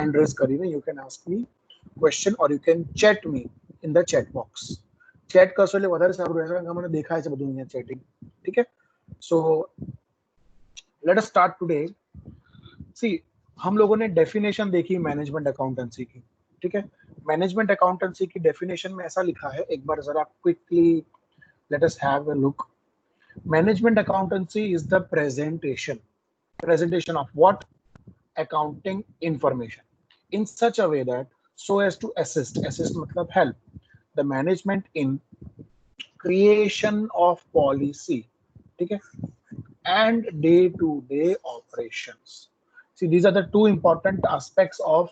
hand raise કરીને you can ask me question or you can chat me in the chat box. Chat કરશો એટલે વધારે સારું રહેશે કારણ કે મને દેખાય છે બધું અહીંયા ચેટિંગ. ઠીક है. So let us start today. See, हम लोगों ने डेफिनेशन देखी मैनेजमेंट अकाउंटेंसी की. ठीक है. मैनेजमेंट अकाउंटेंसी की डेफिनेशन में ऐसा लिखा है, एक बार जरा quickly let us have a look. Management accountancy is the presentation of what? Accounting information in such a way that so as to assist matlab help the management in creation of policy, okay, and day-to-day operations. See, these are the two important aspects of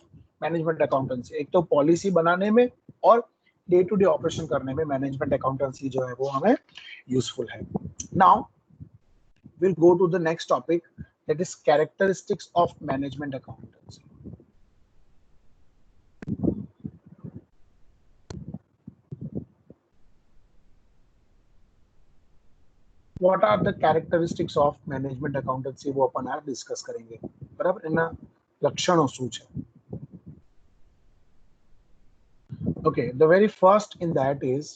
management accountancy. एक तो policy बनाने में और day to day operation करने में management accountancy जो है वो हमें यूजफुल है. Now we'll go to the next topic, that is characteristics of management accountancy. What are the characteristics of management accountancy? वो अपन आज डिस्कस करेंगे. बराबर. इनना लक्षणों શું છે? Okay, the very first in that is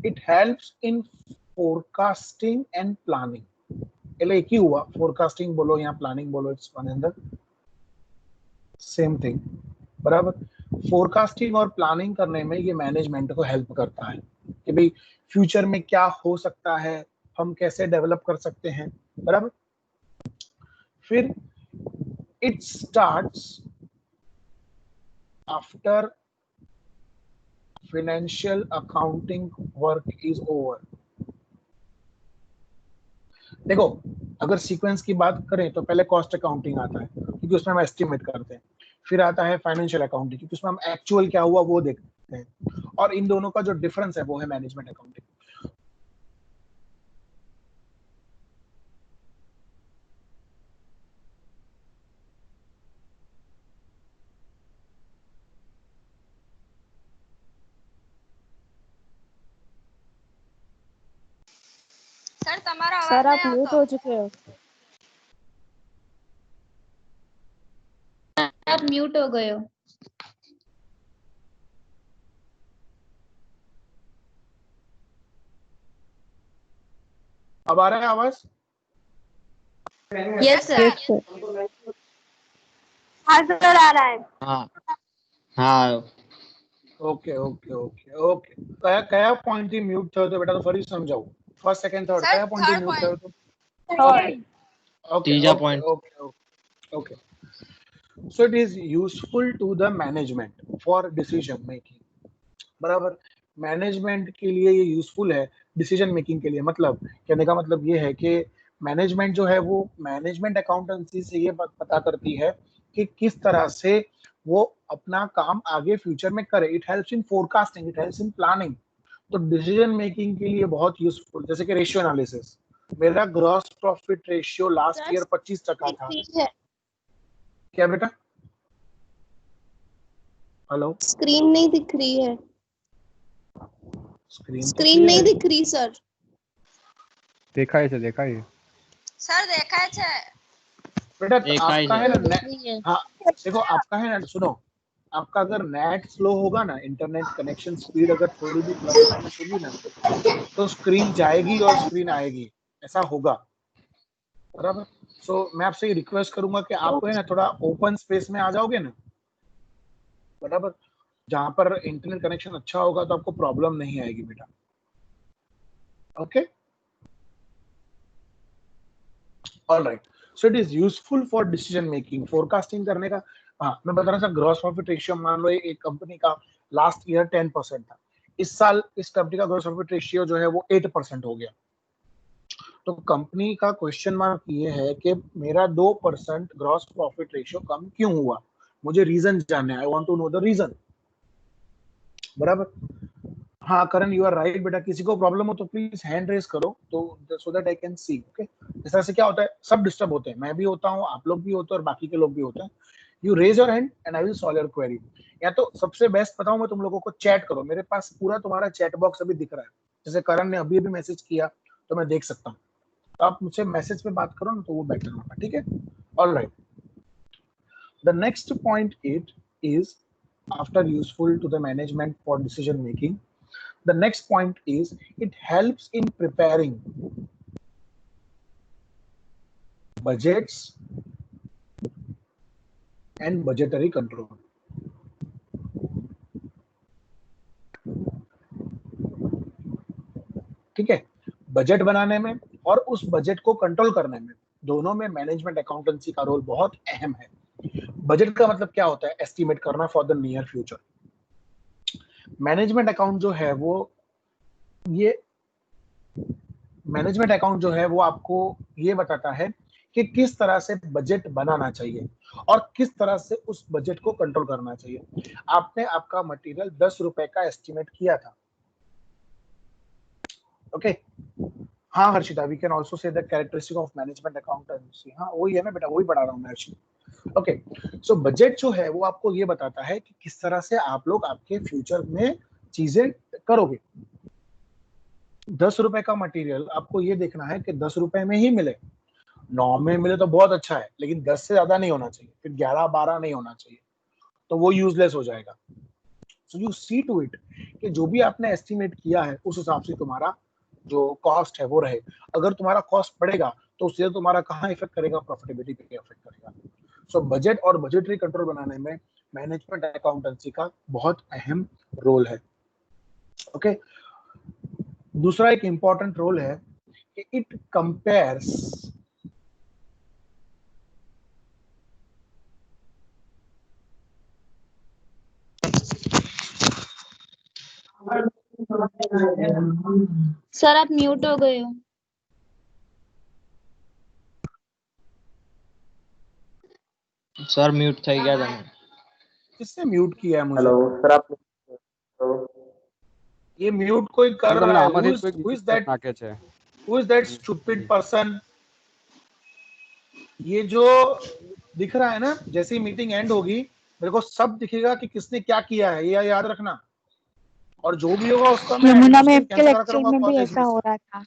it helps in forecasting and planning. એટલે એક ही हुआ, forecasting बोलो या planning बोलो, it's one and the same thing. बराबर. फोरकास्टिंग और प्लानिंग करने में ये मैनेजमेंट को हेल्प करता है कि भाई फ्यूचर में क्या हो सकता है, हम कैसे डेवलप कर सकते हैं. बराबर. फिर it starts after financial accounting work is over. देखो, अगर सीक्वेंस की बात करें तो पहले कॉस्ट अकाउंटिंग आता है क्योंकि उसमें हम एस्टिमेट करते हैं. फिर आता है फाइनेंशियल अकाउंटिंग क्योंकि उसमें हम एक्चुअल क्या हुआ वो देखते हैं. और इन दोनों का जो डिफरेंस है वो है मैनेजमेंट अकाउंटिंग. सर તમારો सर અવાજ आप नहीं म्यूट આવતો. हो चुके हो. आप म्यूट हो गए हो. अब आ रहा है आवाज? Yes sir. Yes sir. हाँ सर आ रहा है. हाँ हाँ ओके ओके ओके ओके. કયા કયા પોઈન્ટ થી મ્યુટ થયો તો બેટા તો ફરી સમજાવું. ફર્સ્ટ સેકન્ડ થર્ડ Sir, કયા પોઈન્ટ થી third મ્યુટ point. થયો તો? Third. Okay, Teeja okay, point. okay. So it is useful to the management for decision making. बराबर. मैनेजमेंट के लिए ये यूजफुल है डिसीजन मेकिंग के लिए. मतलब कहने का मतलब ये है कि मैनेजमेंट जो है वो मैनेजमेंट अकाउंटेंसी से ये पता करती है कि किस तरह से वो अपना काम आगे फ्यूचर में करे. It helps in forecasting, it helps in planning. तो डिसीजन मेकिंग के लिए बहुत यूजफुल. जैसे कि रेशियो एनालिसिस. मेरा gross profit ratio last year 25% था. क्या बेटा? हेलो, स्क्रीन नहीं दिख रही है. स्क्रीन नहीं दिख रही सर. દેખાય છે દેખાય છે. सर देखाय છે. बेटा देखाई आपका है। है ना. हाँ देखो, आपका है ना, सुनो, आपका अगर नेट स्लो होगा ना, इंटरनेट कनेक्शन स्पीड अगर थोड़ी भी प्लस माइनस होगी ना तो स्क्रीन जाएगी और स्क्रीन आएगी, ऐसा होगा. बराबर. सो मैं आपसे रिक्वेस्ट करूंगा कि आप है ना थोड़ा ओपन स्पेस में आ जाओगे ना. बराबर. जहां पर इंटरनेट कनेक्शन अच्छा होगा तो आपको प्रॉब्लम नहीं आएगी बेटा. Okay. All right. So it is useful for decision making. Forecasting करने का. हाँ, मैं बता रहा था ग्रॉस प्रॉफिट रेशियो मान लो एक कंपनी का लास्ट ईयर 10% था. इस साल इस कंपनी का ग्रॉस प्रॉफिट रेशियो जो है वो 8% हो गया. तो कंपनी का क्वेश्चन मार्क ये है कि मेरा 2% ग्रॉस प्रॉफिट रेशियो कम क्यों हुआ. मुझे रीजन जानना है. I want to know the reason. बराबर. हाँ करण, यू आर राइट बेटा. किसी को प्रॉब्लम हो तो प्लीज हैंड रेज करो तो so that I can see. Okay. इस तरह से क्या होता है, सब डिस्टर्ब होते हैं. मैं भी होता हूँ, आप लोग भी होते हैं और बाकी के लोग भी होते हैं. You raise your hand and I will solve your query. या तो सबसे बेस्ट बताऊं मैं तुम लोगों को, चैट करो. मेरे पास पूरा तुम्हारा चैट बॉक्स अभी दिख रहा है. जैसे करण ने अभी अभी मैसेज किया तो मैं देख सकता हूँ. तो आप मुझसे मैसेज पे बात करो ना तो वो बेटर होगा. ठीक है. All right. The next point it is, after useful to the management for decision making, the next point is it helps in preparing budgets and budgetary control. ठीक है, बजट बनाने में और उस बजट को कंट्रोल करने में, दोनों में मैनेजमेंट अकाउंटेंसी का रोल बहुत अहम है। बजट का मतलब क्या होता है? एस्टिमेट करना for the near future. Management account जो है वो मैनेजमेंट अकाउंट जो है वो आपको ये बताता है कि किस तरह से बजट बनाना चाहिए और किस तरह से उस बजट को कंट्रोल करना चाहिए। आपने आपका मटेरियल 10 रुपए का एस्टिमेट किया था, ओके हाँ Harshita, we can also say the characteristic of management accountancy. हाँ वही है ना बेटा, वही पढ़ा रहा हूँ मैं एक्चुअली। ओके, सो बजट जो है वो आपको ये बताता है कि किस तरह से आप लोग आपके फ्यूचर में चीजें करोगे। 10 रुपए का मटेरियल आपको ये देखना है कि 10 रुपए में ही मिले, 9 में मिले तो बहुत अच्छा है, लेकिन 10 से ज्यादा नहीं होना चाहिए, फिर 11-12 नहीं होना चाहिए, तो वो यूजलेस हो जाएगा। So you see to it कि जो भी आपने एस्टिमेट किया है उस हिसाब से तुम्हारा जो कॉस्ट है वो रहे। अगर तुम्हारा कॉस्ट बढ़ेगा तो उससे तुम्हारा कहाँ इफेक्ट करेगा? प्रॉफिटेबिलिटी पे इफेक्ट करेगा। सो बजट और बजटरी कंट्रोल बनाने में मैनेजमेंट अकाउंटेंसी का बहुत अहम रोल है। ओके, दूसरा एक इंपॉर्टेंट रोल है कि इट कंपेयर्स सर आप म्यूट हो गए हो। सर म्यूट થઈ ગયા તમે। किसने म्यूट किया है मुझे? हेलो सर, आप ये म्यूट कोई कर તમને रहा है। આમાંથી Who કોઈ is that? નાખે છે। Who is that stupid person? ये जो दिख रहा है ना, जैसे ही मीटिंग एंड होगी मेरे को सब दिखेगा कि किसने क्या किया है, ये याद रखना। और जो भी होगा उसका मैं यमुना मैम के कैंसिल लेक्चर करूंगा में भी कॉलेज ऐसा में हो से। रहा था।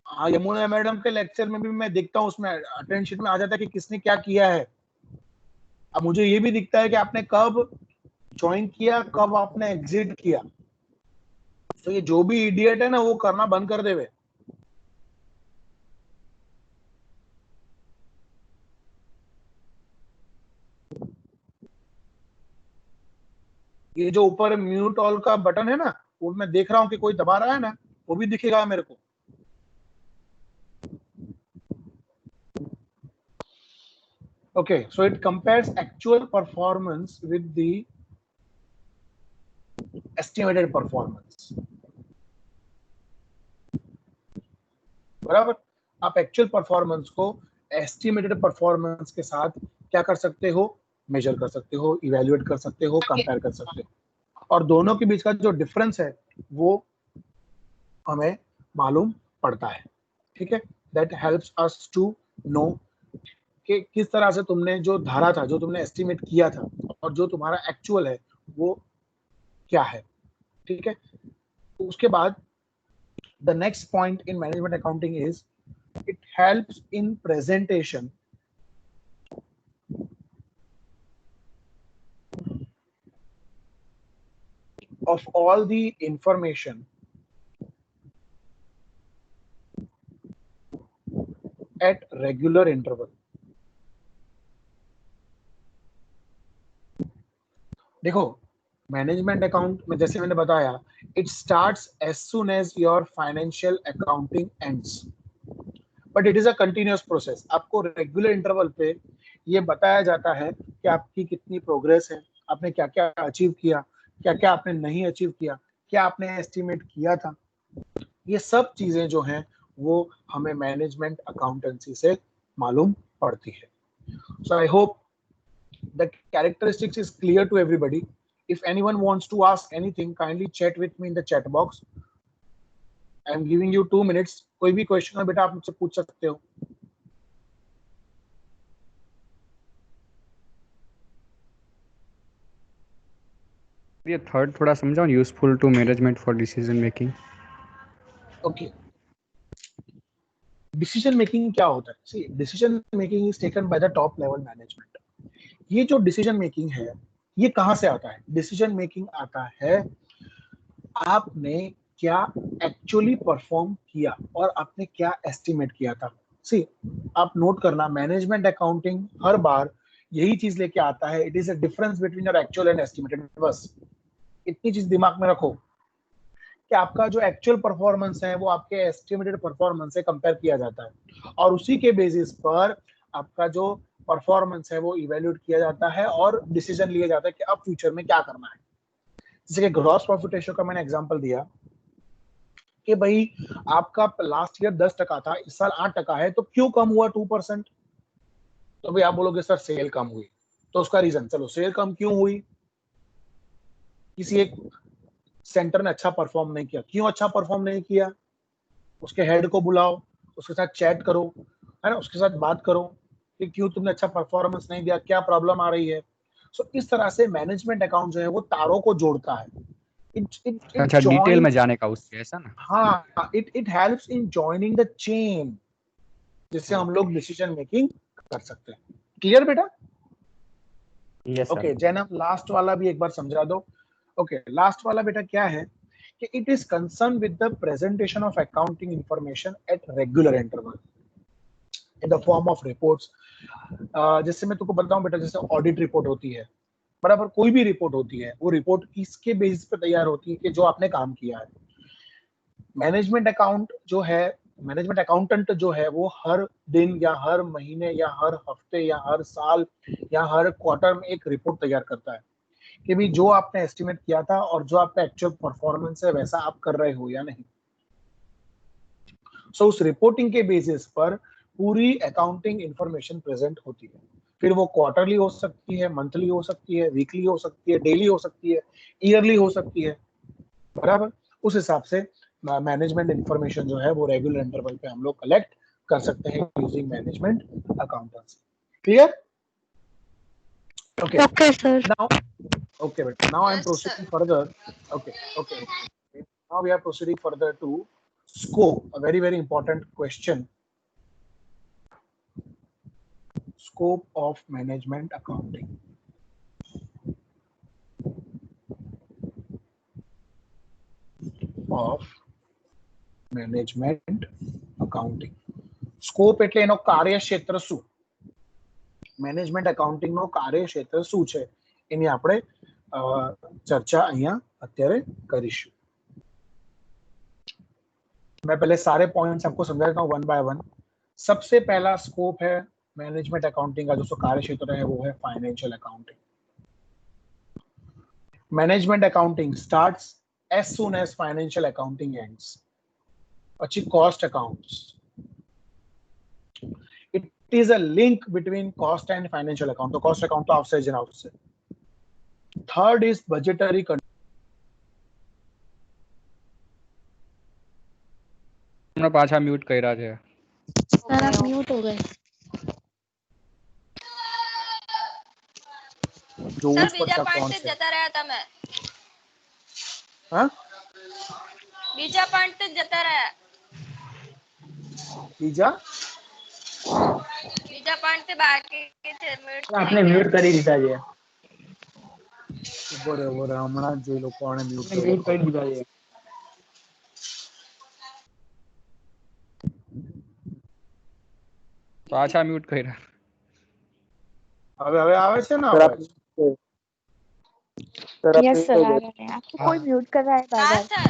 हाँ, यमुना मैडम के लेक्चर में भी मैं देखता हूँ, उसमें अटेंडेंस शीट में आ जाता है कि किसने क्या किया है। अब मुझे ये भी दिखता है कि आपने कब ज्वाइन किया, कब आपने एग्जिट किया। तो ये जो भी इडियट है ना वो करना बंद कर देवे। ये जो ऊपर म्यूट ऑल का बटन है ना, वो मैं देख रहा हूँ कि कोई दबा रहा है ना, वो भी दिखेगा मेरे को। Okay, so it compares actual performance with the estimated performance. बराबर, आप एक्चुअल परफॉर्मेंस को एस्टिमेटेड परफॉर्मेंस के साथ क्या कर सकते हो? मेजर कर सकते हो, इवेल्युएट कर सकते हो, कंपेयर कर सकते हो, और दोनों के बीच का जो डिफरेंस है वो हमें मालूम पड़ता है। ठीक है, that helps us to know कि किस तरह से तुमने जो धारा था, जो तुमने एस्टिमेट किया था, और जो तुम्हारा एक्चुअल है वो क्या है। ठीक है, उसके बाद the next point in management accounting is it helps in presentation of all the information at regular interval. देखो, मैनेजमेंट अकाउंट में जैसे मैंने बताया, it starts as soon as your financial accounting ends, but it is a continuous process. आपको regular interval पे ये बताया जाता है कि आपकी कितनी प्रोग्रेस है, आपने क्या क्या अचीव किया, क्या क्या आपने नहीं अचीव किया, क्या आपने एस्टिमेट किया था। ये सब चीजें जो हैं वो हमें मैनेजमेंट अकाउंटेंसी से मालूम पड़ती है। So I hope the characteristics is clear to everybody. If anyone wants to ask anything, kindly chat with me in the chat box. I am giving you 2 minutes. कोई भी क्वेश्चन है बेटा आप मुझसे पूछ सकते हो। ये थर्ड थोड़ा समझाओ, useful to management for decision making. Okay, decision making क्या होता है? See, decision making is taken by the top level management. ये जो डिसीजन मेकिंग है ये कहाँ से आता है? डिसीजन मेकिंग आता है आपने क्या एक्चुअली परफॉर्म किया और आपने क्या एस्टिमेट किया था। सी, आप नोट करना, मैनेजमेंट अकाउंटिंग हर बार यही चीज लेके आता है, it is a difference between your actual and estimated. बस इतनी चीज दिमाग में रखो कि आपका जो एक्चुअल परफॉर्मेंस है वो आपके एस्टिमेटेड परफॉर्मेंस से कंपेयर किया जाता है और उसी के बेसिस पर आपका जो परफॉर्मेंस है वो इवेल्यूएट किया जाता है और डिसीजन लिया जाता है कि अब फ्यूचर में क्या करना है। जैसे कि ग्रॉस प्रॉफिट रेशियो का मैंने एग्जांपल दिया कि भाई आपका लास्ट ईयर 10% था, इस साल 8% है, तो क्यों कम हुआ 2%? तो भाई आप बोलोगे सर सेल कम हुई, तो उसका रीजन, चलो सेल कम क्यों हुई? किसी एक सेंटर ने अच्छा परफॉर्म नहीं किया। क्यों अच्छा परफॉर्म नहीं किया? उसके हेड को बुलाओ, उसके साथ चैट करो, है ना, उसके साथ बात करो कि क्यों तुमने अच्छा परफॉर्मेंस नहीं दिया, क्या प्रॉब्लम आ रही है। सो इस तरह से मैनेजमेंट अकाउंट जो है वो तारों को जोड़ता है। इट अच्छा, डिटेल में जॉइंस, जाने का उससे, ऐसा ना? हाँ, it helps in joining the chain, जिससे हम लोग डिसीजन मेकिंग कर सकते हैं। क्लियर बेटा? Yes okay, sir. जैन आप लास्ट वाला भी एक बार समझा दो। ओके, लास्ट वाला बेटा क्या है कि it is concern with the presentation of accounting information at regular interval in the form of reports. जैसे मैं तुमको बताऊं बेटा, जैसे ऑडिट रिपोर्ट होती है, बराबर, कोई भी रिपोर्ट होती है, वो रिपोर्ट किसके बेसिस पे तैयार होती है कि जो आपने काम किया है। मैनेजमेंट अकाउंट जो है, मैनेजमेंट अकाउंटेंट जो है वो हर दिन या हर महीने या हर हफ्ते या हर साल या हर क्वार्टर में एक रिपोर्ट तैयार करता है कि भाई जो आपने एस्टिमेट किया था और जो आपका एक्चुअल परफॉर्मेंस है वैसा आप कर रहे हो या नहीं। सो उस रिपोर्टिंग के बेसिस पर पूरी अकाउंटिंग इंफॉर्मेशन प्रेजेंट होती है। फिर वो क्वार्टरली हो सकती है, मंथली हो सकती है, वीकली हो सकती है, डेली हो सकती है, ईयरली हो सकती है, बराबर। उस हिसाब से मैनेजमेंट इंफॉर्मेशन जो है वो रेगुलर इंटरवल पे हम लोग कलेक्ट कर सकते हैं using management accountancy. Clear? Okay, okay sir. Now, okay but now I'm yes sir. proceeding further. Okay, now we are proceeding further to scope, a very important question. Scope of management accounting. Of management accounting. Scope એટલે એનો કાર્યક્ષેત્ર શું? Management accounting નો કાર્યક્ષેત્ર શું છે એની આપણે ચર્ચા અહીંયા અત્યારે કરીશું। मैं पहले सारे पॉइंट्स आपको समझा देता हूँ वन बाय वन। सबसे पहला स्कोप है मैनेजमेंट अकाउंटिंग का, जो कार्य क्षेत्र है वो है financial accounting. Management accounting starts as soon as financial accounting ends. પછી cost accounts, it is a link between cost and financial account, तो cost account तो आपसे जना उससे। थर्ड इज बजटरी हमने पाछा म्यूट કર્યા છે। सर आप म्यूट हो गए। जो સર उच्च બીજા पड़ता પોઈન્ટ कौन થી से, જતા રહ્યા તમે। हाँ બીજા પોઈન્ટ થી જતા રહ્યા। बीजा બીજા પોઈન્ટ થી બાકી છે, મ્યુટ થઈ आपने ગયા। म्यूट કરી દીધા છે। बराबर हमारा जो लोग म्यूट आपने म्यूट કરી દીધા છે। પાછા म्यूट કર્યા। હવે હવે આવે છે ને सर आप અવાજ? सर आप यस म्यूट सर हो आ गए। रहे हैं, आपको हाँ कोई म्यूट कर रहा है बार હા बार। સર।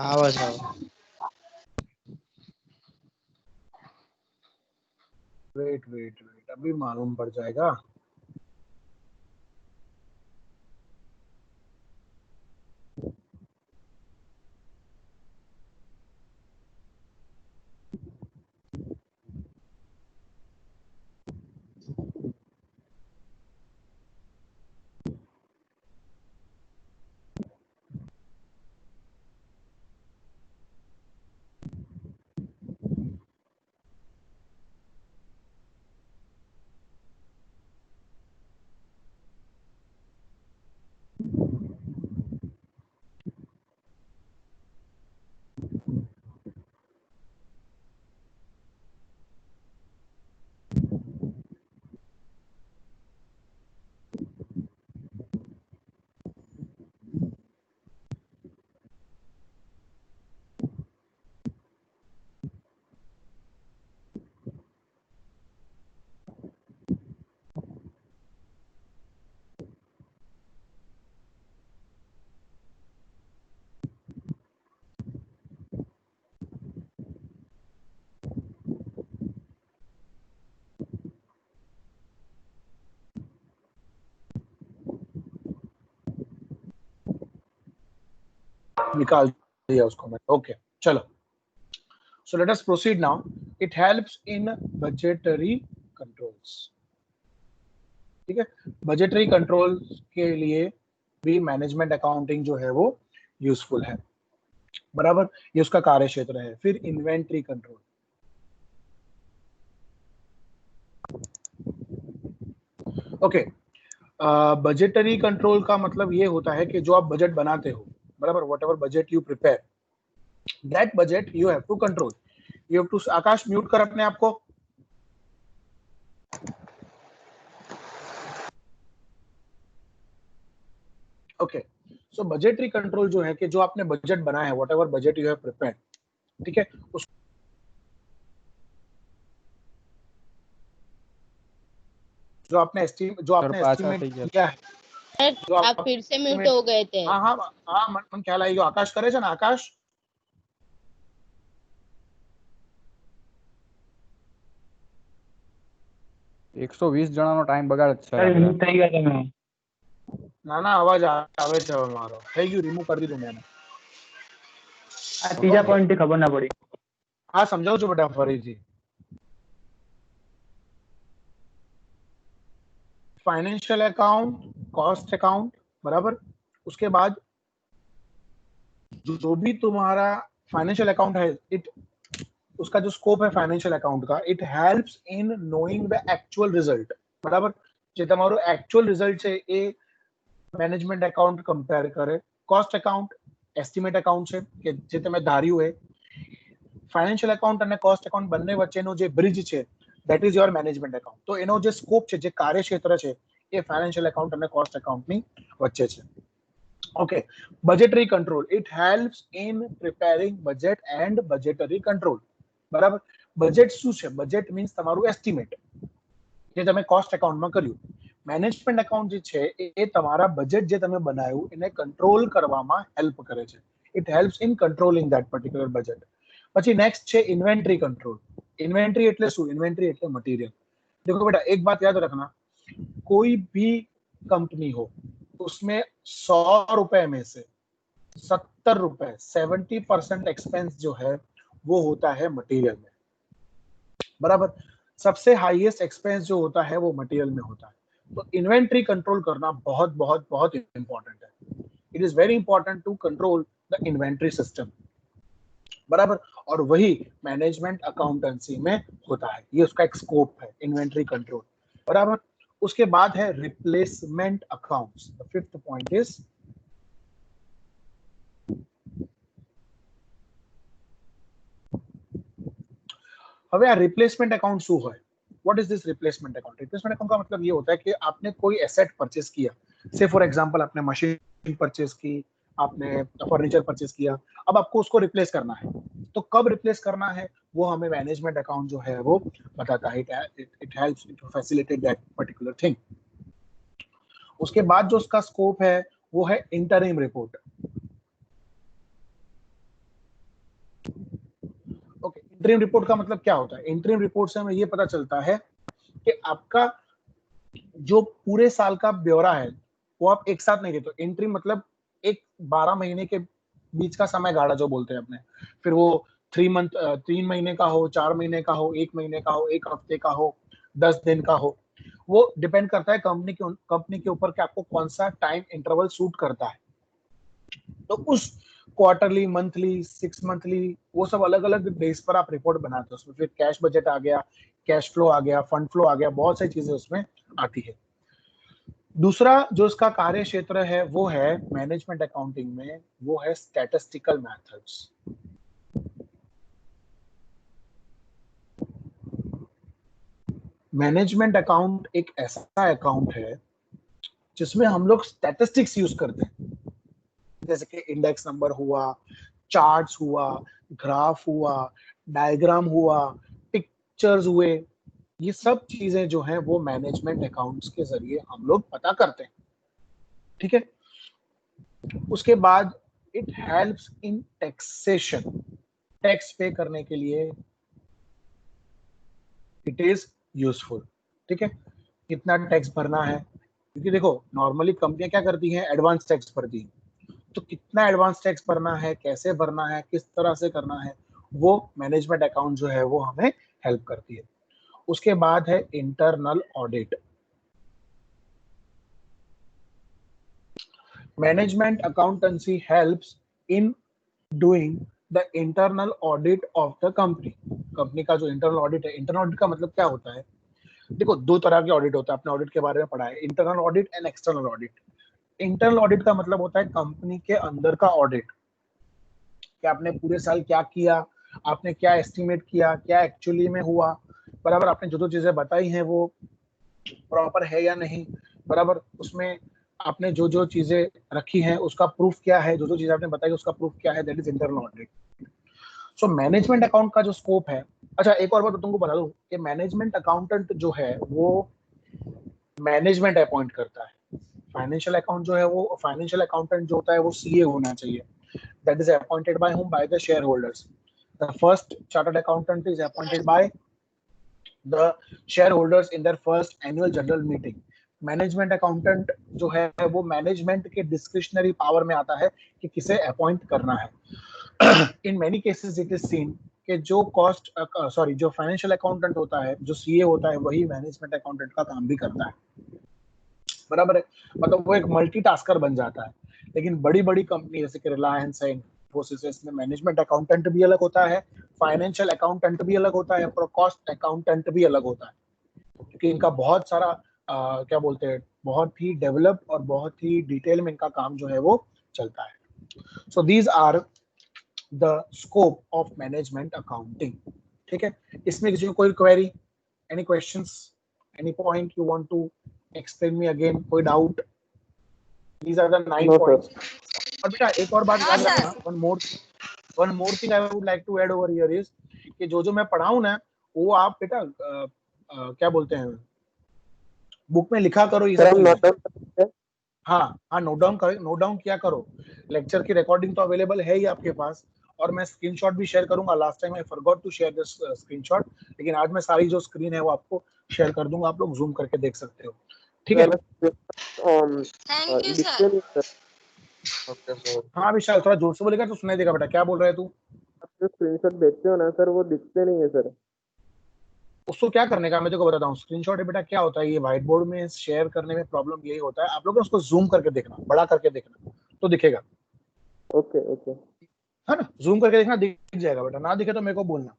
आवाज आओ। वेट अभी मालूम पड़ जाएगा। निकाल दिया उसको मैंने। ओके चलो, so let us proceed now. It helps in budgetary controls. ठीक है, बजटरी कंट्रोल के लिए भी मैनेजमेंट अकाउंटिंग जो है वो यूजफुल है, बराबर, ये उसका कार्य क्षेत्र है। फिर inventory control, okay, budgetary control का मतलब ये होता है कि जो आप बजट बनाते हो, बराबर, whatever budget you prepare, that budget you have to control, you have to. Akash mute कर अपने आप को। ओके, सो बजटरी कंट्रोल जो है कि जो आपने बजट बनाया है, what ever budget you have prepare, ठीक है, उस जो आपने एस्टिमेट किया है, जो आप फिर से म्यूट हो गए थे। हाँ हाँ हाँ, मन ख्याल आई गयो। आकाश करे છે ને, आकाश एक 120 જણાનો ટાઈમ બગાડ છે સર મ્યુટ થઈ ગયા તમે. ના ના, અવાજ આવે છે હવે મારો, થઈ ગયું, રિમૂવ કરી દીધું મેં। આ ત્રીજા પોઈન્ટ થી ખબર ના પડી. હા સમજાવું છું બેટા ફરીથી। फाइनेंशियल अकाउंट, कॉस्ट अकाउंट, बराबर, उसके बाद जो भी तुम्हारा फाइनेंशियल अकाउंट है, इट, उसका जो स्कोप है फाइनेंशियल अकाउंट का, it helps in knowing the actual result, बराबर, જે તમારો एक्चुअल रिजल्ट છે એ મેનેજમેન્ટ અકાઉન્ટ કમ્પેર કરે। કોસ્ટ અકાઉન્ટ એસ્ટિમેટ અકાઉન્ટ છે કે જે તમે ધાર્યું है। फाइनेंशियल अकाउंट અને કોસ્ટ અકાઉન્ટ બંને વચ્ચેનો જે બ્રિજ છે, that is your management account। તો એનો જે સ્કોપ છે, જે કાર્યક્ષેત્ર છે, એ फाइनेंशियल अकाउंट અને કોસ્ટ અકાઉન્ટની વચ્ચે છે। Okay, budgetary control, it helps in preparing budget and budgetary control, બરાબર। બજેટ શું છે? બજેટ મીન્સ તમારું એસ્ટિમેટ જે તમે કોસ્ટ અકાઉન્ટમાં કર્યું। મેનેજમેન્ટ અકાઉન્ટ જે છે એ તમારા બજેટ જે તમે બનાવ્યું એને કંટ્રોલ કરવામાં હેલ્પ કરે છે। It helps in controlling that particular budget. પછી નેક્स्ट છે ઇન્વેન્ટરી કંટ્रोल। इन्वेंट्री એટલે શું? इन्वेंट्री એટલે मटेरियल। देखो बेटा, एक बात याद रखना, कोई भी कंपनी हो उसमें 100 रुपए में से 70 रुपए, 70% एक्सपेंस जो है वो होता है मटेरियल में, बराबर। सबसे हाईएस्ट एक्सपेंस जो होता है वो मटेरियल में होता है। तो इन्वेंट्री कंट्रोल करना बहुत बहुत बहुत इंपॉर्टेंट है। It is very important to control the inventory system, बराबर। और वही मैनेजमेंट अकाउंटेंसी में होता है, ये उसका एक स्कोप है, इन्वेंट्री कंट्रोल, बराबर। उसके बाद है replacement accounts. The fifth point is હવે આ રિપ્લેસમેન્ટ અકાઉન્ટ શું હોય? What is this replacement account? Replacement account का मतलब ये होता है कि आपने कोई एसेट परचेस किया, से फॉर एग्जांपल आपने मशीन परचेस की, आपने फर्नीचर परचेस किया, अब आपको उसको रिप्लेस करना है। तो कब रिप्लेस करना है वो हमें मैनेजमेंट अकाउंट जो है वो बताता है। It helps to facilitate that particular thing. उसके बाद जो उसका स्कोप है वो है interim report. Okay, interim report का मतलब क्या होता है? इंटरिम रिपोर्ट से हमें ये पता चलता है कि आपका जो पूरे साल का ब्यौरा है वो आप एक साथ नहीं देते। इंटरिम मतलब एक 12 महीने के बीच का समय गाड़ा जो बोलते हैं अपने, फिर वो 3 महीने का हो, 4 महीने का हो, 1 महीने का हो, 1 हफ्ते का हो, 10 दिन का हो, वो डिपेंड करता है कंपनी के ऊपर कि आपको कौन सा टाइम इंटरवल सूट करता है। तो उस क्वार्टरली, मंथली, 6 मंथली, वो सब अलग अलग डेज पर आप रिपोर्ट बनाते हो। उसमें फिर कैश बजट आ गया, कैश फ्लो आ गया, फंड फ्लो आ गया, बहुत सारी चीजें उसमें आती है। दूसरा जो इसका कार्य क्षेत्र है वो है मैनेजमेंट अकाउंटिंग में, वो है स्टैटिस्टिकल मेथड्स। मैनेजमेंट अकाउंट एक ऐसा अकाउंट है जिसमें हम लोग स्टैटिस्टिक्स यूज करते हैं, जैसे कि इंडेक्स नंबर हुआ, चार्ट्स हुआ, ग्राफ हुआ, डायग्राम हुआ, पिक्चर्स हुए, ये सब चीजें जो हैं वो मैनेजमेंट अकाउंट्स के जरिए हम लोग पता करते हैं। ठीक है, उसके बाद it helps in taxation. Tax पे करने के लिए इट इज यूजफुल। ठीक है, कितना टैक्स भरना है, क्योंकि देखो नॉर्मली कंपनियां क्या करती हैं, एडवांस टैक्स भरती हैं। तो कितना एडवांस टैक्स भरना है, कैसे भरना है, किस तरह से करना है, वो मैनेजमेंट अकाउंट जो है वो हमें हेल्प करती है। उसके बाद है internal audit. Management accountancy helps in doing the internal audit of the company. Company का जो इंटरनल ऑडिट है, इंटरनल ऑडिट का मतलब क्या होता है? देखो, दो तरह के ऑडिट होता है, आपने ऑडिट के बारे में पढ़ा है, internal audit and external audit. Internal audit का मतलब होता है कंपनी के अंदर का ऑडिट, कि आपने पूरे साल क्या किया, आपने क्या एस्टिमेट किया, क्या एक्चुअली में हुआ, बराबर, आपने जो जो चीजें बताई हैं वो प्रॉपर है या नहीं, बराबर, उसमें आपने जो जो चीजें रखी हैं उसका प्रूफ क्या है, जो जो चीजें आपने बताई उसका प्रूफ क्या है, that is internal audit. So management account का जो स्कोप है, अच्छा एक और बात तो तुमको बता दूं कि मैनेजमेंट अकाउंटेंट जो है वो मैनेजमेंट अपॉइंट करता है। फाइनेंशियल अकाउंट जो है वो, फाइनेंशियल अकाउंटेंट जो होता है वो सीए होना चाहिए, that is appointed by whom? by the shareholders. The first chartered accountant is appointed by the shareholders in their first annual general meeting. Management accountant जो है वो मैनेजमेंट के डिस्क्रिशनरी पावर में आता है कि किसे अपॉइंट करना है। In many cases it is seen कि जो जो फाइनेंशियल अकाउंटेंट होता है, जो सीए होता है, वही मैनेजमेंट अकाउंटेंट का काम भी करता है, बराबर है, मतलब वो एक मल्टीटास्कर बन जाता है। लेकिन बड़ी बड़ी कंपनी जैसे कि रिलायंस है, इन्फोसिस है, इसमें मैनेजमेंट अकाउंटेंट भी अलग होता है, फाइनेंशियल अकाउंटेंट भी अलग होता है, कॉस्ट अकाउंटेंट भी अलग होता है, क्योंकि इनका बहुत सारा क्या बोलते हैं, बहुत ही डेवलप और बहुत ही डिटेल में इनका काम जो है वो चलता है। So these are the scope of management accounting. ठीक है, इसमें किसी को कोई query, any questions, any point you want to explain me again, कोई doubt? These are the 9 points. और बेटा एक और बात याद रखना, one more thing I would like to add over here is कि जो मैं पढ़ाऊं ना, वो आप बेटा क्या बोलते हैं, बुक में लिखा करो ये सब चीजें। हाँ, नोट डाउन किया करो। लेक्चर की रिकॉर्डिंग तो अवेलेबल है ही आपके पास, और मैं स्क्रीनशॉट भी शेयर करूंगा। Last time I forgot to share this screenshot, लेकिन आज मैं सारी जो स्क्रीन है वो आपको शेयर कर दूंगा, आप लोग जूम करके देख सकते हो। ठीक है, थैंक यू सर। हाँ विशाल, थोड़ा जोर से बोलेगा तो सुनाई देगा। बेटा क्या बोल रहा है तू? जो स्क्रीनशॉट भेजते हो ना सर, वो दिखते नहीं है सर। उसको क्या करने का मैं तेको बताता हूँ। स्क्रीनशॉट है बेटा, क्या होता है, ये व्हाइट बोर्ड में शेयर करने में प्रॉब्लम यही होता है, आप लोग उसको जूम करके देखना, बड़ा करके देखना तो दिखेगा। ओके ओके, है ना, जूम करके देखना, दिख जाएगा बेटा, ना दिखे तो मेरे को बोलना।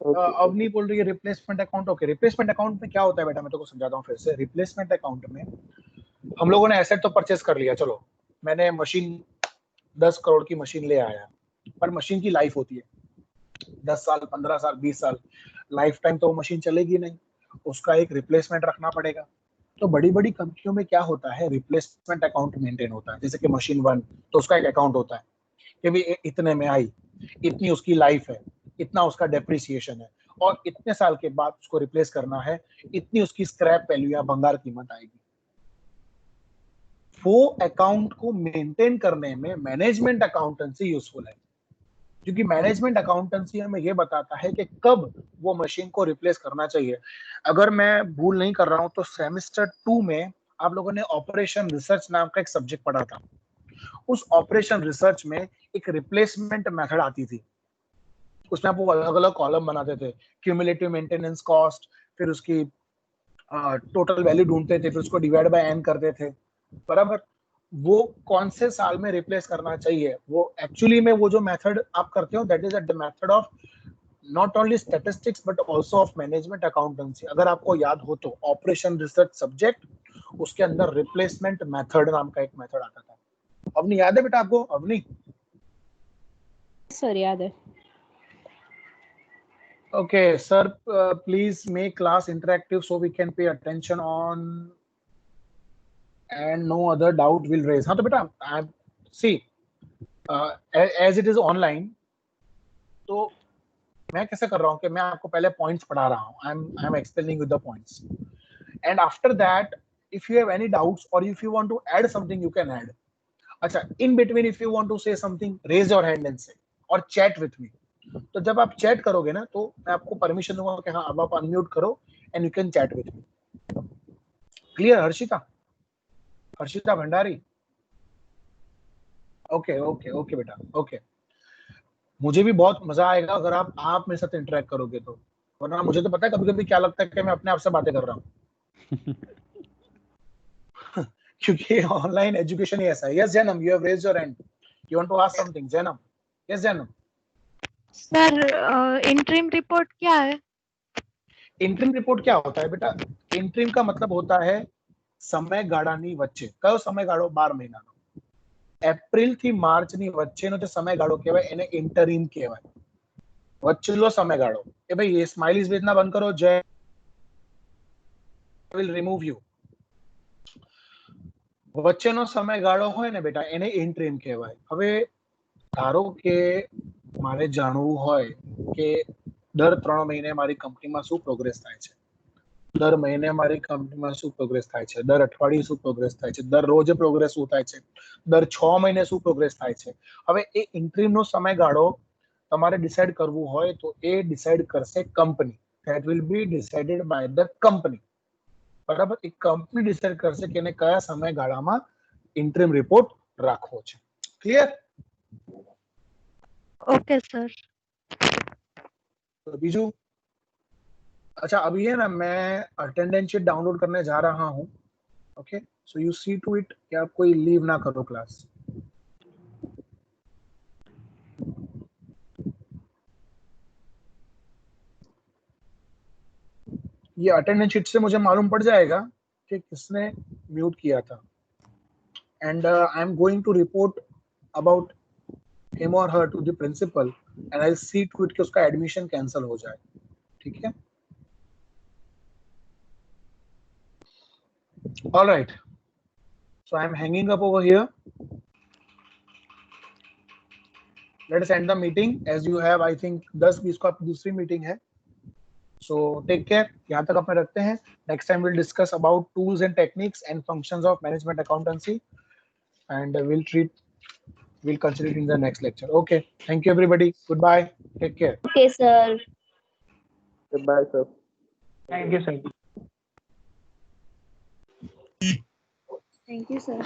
अवनी बोल रही है replacement account. Okay, replacement account में क्या होता है बेटा, मैं तेको समझाता हूँ फिर से। रिप्लेसमेंट अकाउंट में हम लोगों ने एसेट तो परचेस कर लिया, चलो मैंने मशीन 10 करोड़ की मशीन ले आया, पर मशीन की लाइफ होती है 10 साल, 15 साल, 20 साल, लाइफ टाइम तो वो मशीन चलेगी नहीं, उसका एक रिप्लेसमेंट रखना पड़ेगा। तो बड़ी बड़ी कंपनियों में क्या होता है, रिप्लेसमेंट अकाउंट मेंटेन होता है। जैसे कि मशीन 1, तो उसका एक अकाउंट होता है कि भी इतने में आई, इतनी उसकी लाइफ है, इतना उसका डेप्रिसिएशन है, और इतने साल के बाद उसको रिप्लेस करना है, इतनी उसकी स्क्रैप वैल्यू या भंगार कीमत आएगी। वो अकाउंट को मेंटेन करने में मैनेजमेंट अकाउंटेंसी यूजफुल है, क्योंकि मैनेजमेंट अकाउंटेंसी हमें ये बताता है कि कब वो मशीन को रिप्लेस करना चाहिए। अगर मैं भूल नहीं कर रहा हूं तो सेमेस्टर 2 में आप लोगों ने ऑपरेशन रिसर्च नाम का एक सब्जेक्ट पढ़ा था। उस ऑपरेशन रिसर्च में एक रिप्लेसमेंट मेथड आती थी, उसमें आप वो अलग अलग कॉलम बनाते थे, क्यूमुलेटिव मेंटेनेंस कॉस्ट, फिर उसकी टोटल वैल्यू ढूंढते थे, फिर उसको डिवाइड बाय एन करते थे, बराबर। वो कौन से साल में रिप्लेस करना चाहिए, वो एक्चुअली में वो जो मेथड आप करते हो, that is the method of not only statistics but also of management accountancy. अगर आपको याद हो तो ऑपरेशन रिसर्च सब्जेक्ट, उसके अंदर रिप्लेसमेंट मेथड नाम का एक मेथड आता था। अवनी याद है बेटा आपको? अवनी सर याद है। Okay, sir, please make class interactive so we can pay attention on and no other doubt will raise. हाँ तो बेटा see, as it is online, तो मैं कैसे कर रहा हूँ कि मैं आपको पहले पॉइंट्स पढ़ा रहा हूँ, I am explaining with the points, and after that if you have any doubts or if you want to add something you can add. अच्छा, in between if you want to say something, raise your hand and say, or chat with me. तो जब आप chat करोगे ना तो मैं आपको permission दूंगा कि हाँ अब आप अनम्यूट करो and you can chat with me. Clear? Harshita Bhandari, okay okay okay बेटा, ओके। मुझे भी बहुत मजा आएगा अगर आप मेरे साथ इंटरेक्ट करोगे तो, वरना मुझे तो पता है कभी कभी क्या लगता है कि मैं अपने आप से बातें कर रहा हूँ। क्योंकि ऑनलाइन एजुकेशन ही ऐसा है। Yes Jainam, you have raised your hand, you want to ask something. Jainam, yes Jainam. Sir interim report क्या है? इंटरिम रिपोर्ट क्या होता है बेटा? इंटरिम का मतलब होता है સમયગાળાની વચ્ચે. કયો સમયગાળો? 12 મહિનાનો. એપ્રિલ થી માર્ચ ની વચ્ચેનો જે સમયગાળો કહેવાય એને ઇન્ટરિમ કહેવાય. વચ્ચેનો સમયગાળો. એ ભાઈ એ સ્માઇલીઝ ભેજના બંધ કરો. જય વિલ રિમૂવ યુ. વચ્ચેનો સમયગાળો હોય ને બેટા એને ઇન્ટરિમ કહેવાય. હવે ધારો કે મારે જાણવું હોય કે દર 3 મહિને મારી કંપનીમાં શું પ્રોગ્રેસ થાય છે, દર મહિને મારી કંપનીમાં શું પ્રોગ્રેસ થાય છે, દર અઠવાડિયે શું પ્રોગ્રેસ થાય છે, દર રોજ પ્રોગ્રેસ શું થાય છે, દર 6 મહિને શું પ્રોગ્રેસ થાય છે. હવે એ ઇન્ટરિમનો સમયગાળો તમારે ડિસાઈડ કરવું હોય તો એ ડિસાઈડ કરશે company. That will be decided by the company. બરાબર? એ કંપની ડિસાઈડ કરશે કે એને કયા સમયગાળામાં ઇન્ટરિમ રિપોર્ટ રાખવો છે. ક્લિયર? Okay sir. तो बीजू, अच्छा अभी है ना मैं अटेंडेंस शीट डाउनलोड करने जा रहा हूँ. Okay, so you see to it कि आप कोई लीव ना करो क्लास. ये अटेंडेंस शीट से मुझे मालूम पड़ जाएगा कि किसने म्यूट किया था. And I am going to report about him और her to the principal and I see to it कि उसका एडमिशन कैंसिल हो जाए. ठीक है? All right. So I am hanging up over here. Let us end the meeting as you have, I think 10-20 को आपकी दूसरी मीटिंग है. So take care. यहाँ तक अपने रखते हैं. Next time we'll discuss about tools and techniques and functions of management accountancy, and we'll consider it in the next lecture. Okay. Thank you everybody. Goodbye. Take care. Okay sir. Goodbye, sir. Thank you sir. Thank you sir.